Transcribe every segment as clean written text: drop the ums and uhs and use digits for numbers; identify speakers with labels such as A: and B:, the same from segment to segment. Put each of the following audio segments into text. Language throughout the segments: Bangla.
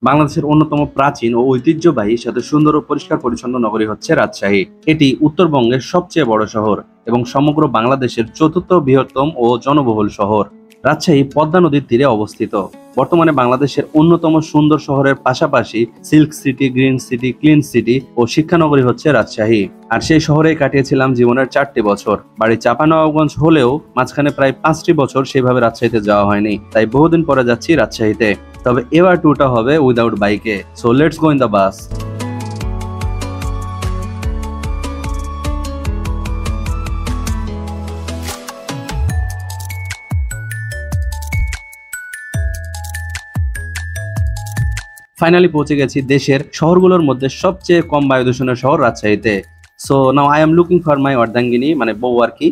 A: বাংলাদেশের অন্যতম প্রাচীন ও ঐতিহ্যবাহী সাথে সুন্দর ও পরিষ্কার পরিচ্ছন্ন নগরী হচ্ছে রাজশাহী। এটি উত্তরবঙ্গের সবচেয়ে বড় শহর এবং সমগ্র বাংলাদেশের চতুর্থ বৃহত্তম ও জনবহুল শহর। রাজশাহী পদ্মা নদীর তীরে অবস্থিত। বর্তমানে বাংলাদেশের অন্যতম সুন্দর শহরের পাশাপাশি silk city, green city, clean city ও শিক্ষানগরী হচ্ছে রাজশাহী। আর সেই শহরেই কাটিয়েছিলাম জীবনের 4টি বছর। বাড়ি চাঁপানবাবগঞ্জ হলেও মাঝখানে প্রায় 5টি বছর সেভাবে রাজশাহীতে যাওয়া হয়নি, তাই বহুদিন পরে যাচ্ছি রাজশাহীতে। তবে এবার ট্যুরটা হবে উইদাউট বাইকে, so let's go in the bus. Finally পৌঁছে গেছি দেশের শহরগুলোর মধ্যে সবচেয়ে কম বায়ু দূষণের শহর রাজশাহীতে। So now I am looking for my অর্ধাঙ্গিনী, মানে বউ আর কি।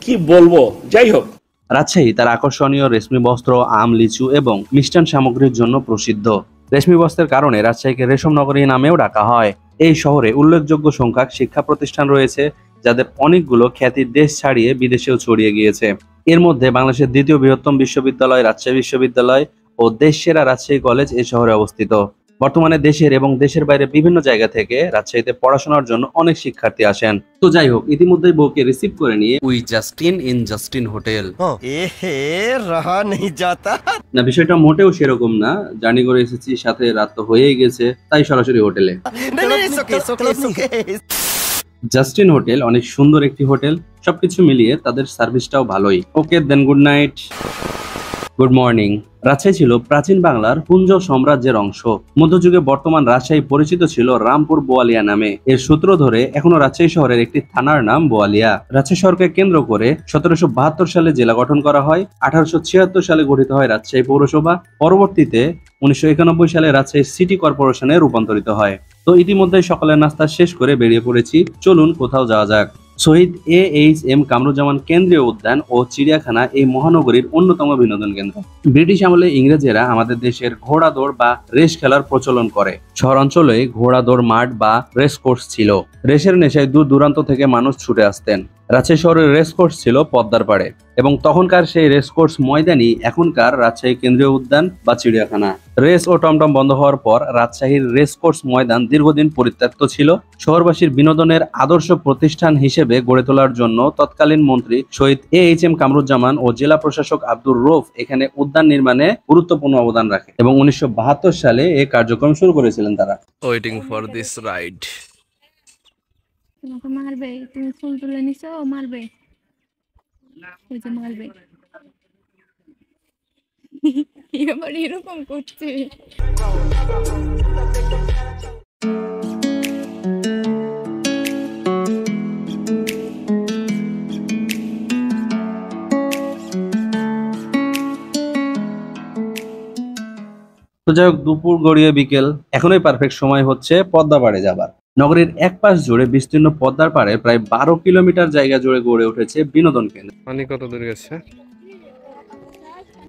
B: কি বলবো, যাই হোক,
A: রাজশাহী তার আকর্ষণীয় রেশমি বস্ত্র, আম, লিচু এবং মিষ্টান সামগ্রীর জন্য প্রসিদ্ধ। রেশমি বস্ত্রের কারণে রাজশাহীকে রেশম নগরী নামেও ডাকা হয়। এই শহরে উল্লেখযোগ্য সংখ্যক শিক্ষা প্রতিষ্ঠান রয়েছে, যাদের অনেকগুলো খ্যাতির দেশ ছাড়িয়ে বিদেশেও ছড়িয়ে গিয়েছে। এর মধ্যে বাংলাদেশের দ্বিতীয় বৃহত্তম বিশ্ববিদ্যালয় রাজশাহী বিশ্ববিদ্যালয় ও দেশ সেরা রাজশাহী কলেজ এই শহরে অবস্থিত। বর্তমানে দেশের এবং দেশের বাইরে বিভিন্ন জায়গা থেকে রাজশাহীতে পড়াশোনার জন্য অনেক শিক্ষার্থী আসেন। তো যাই হোক, ইতিমধ্যেই বউকে রিসিভ করে নিয়ে we Justin in Justin hotel.
C: रहा नहीं जाता।
A: না, বিষয়টা মোটেও সেরকম না। জার্নি করে এসেছি, সাথে রাত তো হয়েই গেছে, তাই সরাসরি হোটেলে। জাস্টিন হোটেল অনেক সুন্দর একটি হোটেল, সবকিছু মিলিয়ে তাদের সার্ভিসটাও ভালোই। Okay then, good night, good morning. Rajshahi ছিল প্রাচীন বাংলার পুঞ্জ সাম্রাজ্যের অংশ। মধ্যযুগে বর্তমান রাজশাহী পরিচিত ছিল রামপুর বোয়ালিয়া নামে। এর সূত্র ধরে এখনো রাজশাহী শহরের একটি থানার নাম বোয়ালিয়া। রাজশাহী শহরকে কেন্দ্র করে 1772 সালে জেলা গঠন করা হয়। 1876 সালে গঠিত হয় রাজশাহী পৌরসভা। পরবর্তীতে 1991 সালে রাজশাহী সিটি কর্পোরেশনে রূপান্তরিত হয়। তো ইতিমধ্যে সকালের নাস্তা শেষ করে বেরিয়ে পড়েছি, চলুন কোথাও যাওয়া যাক। শহীদ AHM কামরুজ্জামান কেন্দ্রীয় উদ্যান ও চিড়িয়াখানা এই মহানগরীর অন্যতম বিনোদন কেন্দ্র। ব্রিটিশ আমলে ইংরেজেরা আমাদের দেশের ঘোড়া দৌড় বা রেস খেলার প্রচলন করে। শহরাঞ্চলে ঘোড়া দৌড় মাঠ বা রেস কোর্স ছিল। রেসের নেশায় দূর দূরান্ত থেকে মানুষ ছুটে আসতেন। রাজশাহী শহরের রেস কোর্স ছিল পদ্মার পাড়ে এবং তখনকার সেই রেস কোর্স ময়দানই এখনকার রাজশাহী কেন্দ্রীয় উদ্যান বা চিড়িয়াখানা। রেস ও টমটম বন্ধ হওয়ার পর রাজশাহীর রেস কোর্স ময়দান দীর্ঘদিন পরিত্যক্ত ছিল। শহরবাসীর বিনোদনের আদর্শ প্রতিষ্ঠান হিসেবে গড়ে তোলার জন্য তৎকালীন মন্ত্রী শহীদ AHM কামরুজ্জামান ও জেলা প্রশাসক আব্দুর রৌফ এখানে উদ্যান নির্মাণে গুরুত্বপূর্ণ অবদান রাখে এবং 1972 সালে এই কার্যক্রম শুরু করেছিলেন তারা।
D: Waiting for this ride.
E: তোমাকে মারবে, তুমি ফুল তুলে নিছো, মারবে, ওই যে মারবে। এবার এরকম করছে।
A: তো যাই হোক, দুপুর গড়িয়ে বিকেল, এখনই পারফেক্ট সময় হচ্ছে পদ্মা পাড়ে যাবার। নগরীর এক পাশ জুড়ে বিস্তীর্ণ পদ্মার পাড়ে প্রায় 12 কিলোমিটার জায়গা জুড়ে গড়ে উঠেছে বিনোদন কেন্দ্র।
D: পানি কত দূর গেছে?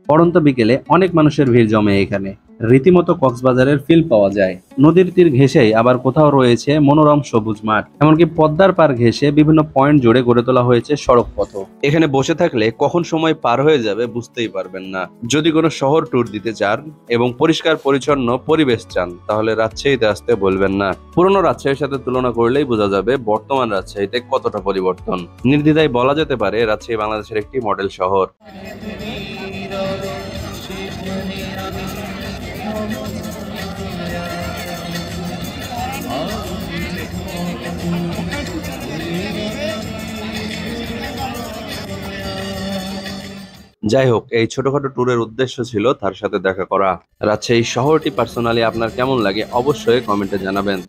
A: পড়ন্ত বিকেলে অনেক মানুষের ভিড় জমে এখানে। রীতিমতো কক্সবাজারের ফিল পাওয়া যায়। নদীর তীর ঘেঁষেই আবার কোথাও রয়েছে মনোরম সবুজ মাঠ। এমনকি পদ্মার পার ঘেঁষে বিভিন্ন পয়েন্ট জুড়ে গড়ে তোলা হয়েছে সড়ক পথ। এখানে বসে থাকলে কখন সময় পার হয়ে যাবে বুঝতেই পারবেন না। যদি কোনো শহর ট্যুর দিতে চান এবং পরিষ্কার পরিচ্ছন্ন পরিবেশ চান, তাহলে রাজশাহীতে আসতে বলবেন না। পুরনো রাজশাহীর সাথে তুলনা করলেই বোঝা যাবে বর্তমান রাজশাহীতে কতটা পরিবর্তন। নির্দ্বিধায় বলা যেতে পারে রাজশাহী বাংলাদেশের একটি মডেল শহর। যাই হোক, এই ছোটখাটো ট্যুরের উদ্দেশ্য ছিল তার সাথে দেখা করা। রাজশাহী শহরটি পার্সোনালি আপনার কেমন লাগে অবশ্যই কমেন্টে জানাবেন।